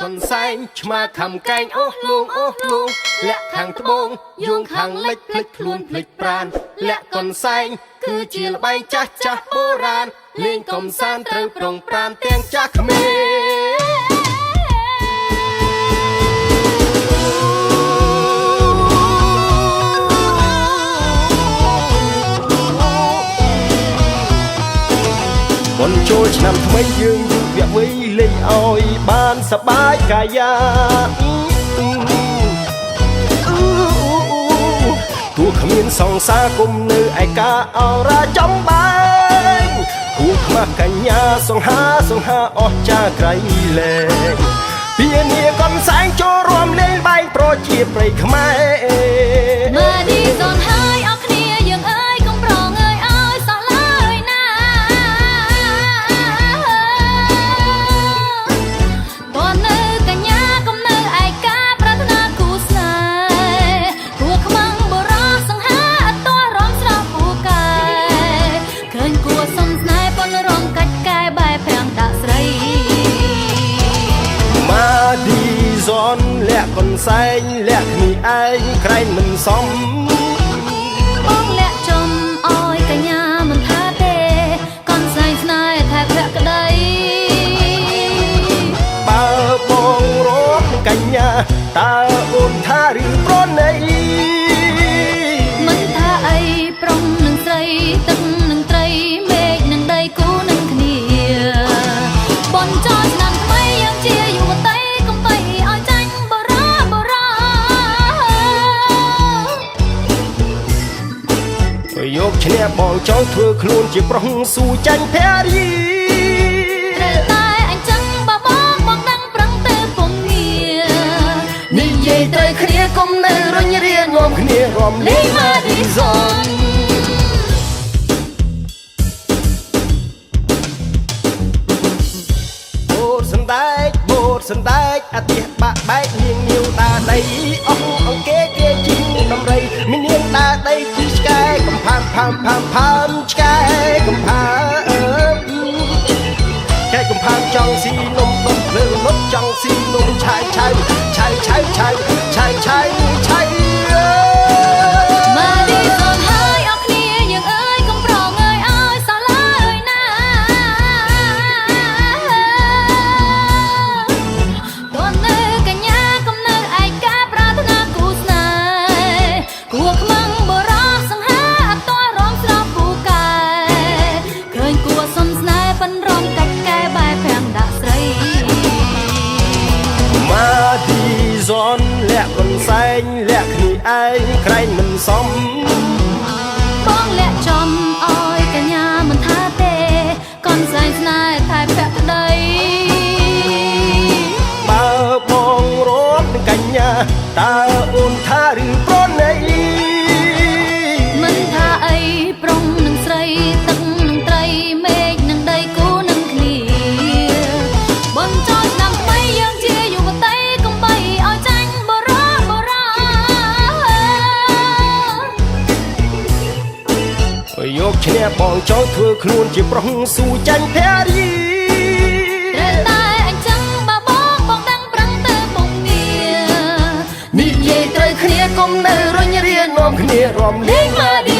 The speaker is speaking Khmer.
កនសែងឆ្មាខំកែងអូសលួងលាក់ខាងត្បូងយងខាងលិចភ្លេចខ្លួនភ្លេចប្រានលាក់កនសែងគឺជាល្បែងចាស់បុរាណលេងកំសាន្តត្រូវប្រុងប្រានទាំងចាស់ក្មេងនចូលឆ្នាំថ្មីយើងយុវវ័យលេងឲ្យបានសប្បាយកាយាទោះគ្មានសង្សារគុំនៅឯកាអរាចំបែងគូខ្មាស់កញ្ញាសង្ហាអស់ចាក្រៃលែងពីនីកនសែងចូលរួមលេងបែងប្រជាប្រិយខ្មែរមកនេះកូនហើយអស់គ្នាយើងអើយកុំប្រងើយឲ្យសោះឡើយណាតើនៅកញ្ញាកុំនៅឯកាប្រាថ្នាគូស្នេហ៍គួខ្មាំងបរោះសង្ហាអត់ទាស់រំស្រស់ពូកែឃើញគួសុំស្នេហ៍ប៉ុនរំកាច់កែបែបប្រាំងដាក់ស្រីមកឌីซอนលាក់កនសែងលាក់គ្នាឯងក្រែងមិនសមបងលាក់ចំអោយកញ្ញាមិនថាទេកនសែងស្នេហ៍ថាភក្តីបើបងរកកញ្ញាតើអូនថាឬប្រណីមិនថាអីប្រុងនឹងស្រីទឹកនឹងត្រីមេឃនឹងដីគូនឹងគ្នាបនចោលឆ្នាំថ្មីយើងជាយុវតីកុំបីឲ្យចាញ់បរោយកឈ្នះបងចង់ធ្វើខ្លួនជាប្រុសស៊ូចាញ់ភរីត្រូវតែអញ្ចឹងបើបងដឹងប្រឹងទៅពុំងារនិយាយត្រូវគ្នាកុំនៅរញរាងំគ្នារំលេងមកឌីซอนបូតសណ្ដែកអាទិះបាក់បែកនាងនាវតាដីអស់អង្គគេជីងដំរីមាននាងតាដីជីឆ្កែកំផាមឆ្កែកំផាកែកំផាមចង់ស៊ីនំដុំភ្លើងលុតចង់ស៊ីនំឆាយមកឌីซอนហើយអស់គ្នាយើងអើយកុំប្រងើយឲ្យសោះឡើយណាតើនៅកញ្ញាកុំនៅឯកាប្រាថ្នាគូស្នេហ៍គួខ្មាំងបរោះសង្ហាអត់ទាស់រំស្រស់ពូកែឃើញគួសុំស្នេហ៍ប៉ិនរំកាច់កែបែបប្រាំងដាក់ស្រីមកឌីซอนលាក់កនសែងលាក់គ្នាឯងក្រែងមិនសមបងលាក់ចំអោយកញ្ញាមិនថាទេកនសែងស្នេហ៍ថែភក្តីបើបងរត់កញ្ញាតើអូនថាឬប្រណីមិនថាអីប្រុងនឹងស្រីទឹកនឹងត្រីមេឃនឹងដីគូនឹងគ្នាបនចោលឆ្នាំថ្មីយើងជាយុវតីកុំបីឲ្យចាញ់បរោះយកឈ្នះបងចង់ធ្វើខ្លួនជាប្រុសស៊ូចាញ់ភរីត្រូវតែអញ្ចឹងបើបងដឹងប្រឹងទៅពុំងារនិយាយត្រូវគ្នាកុំនៅរញរាងនាំគ្នារំលេងមក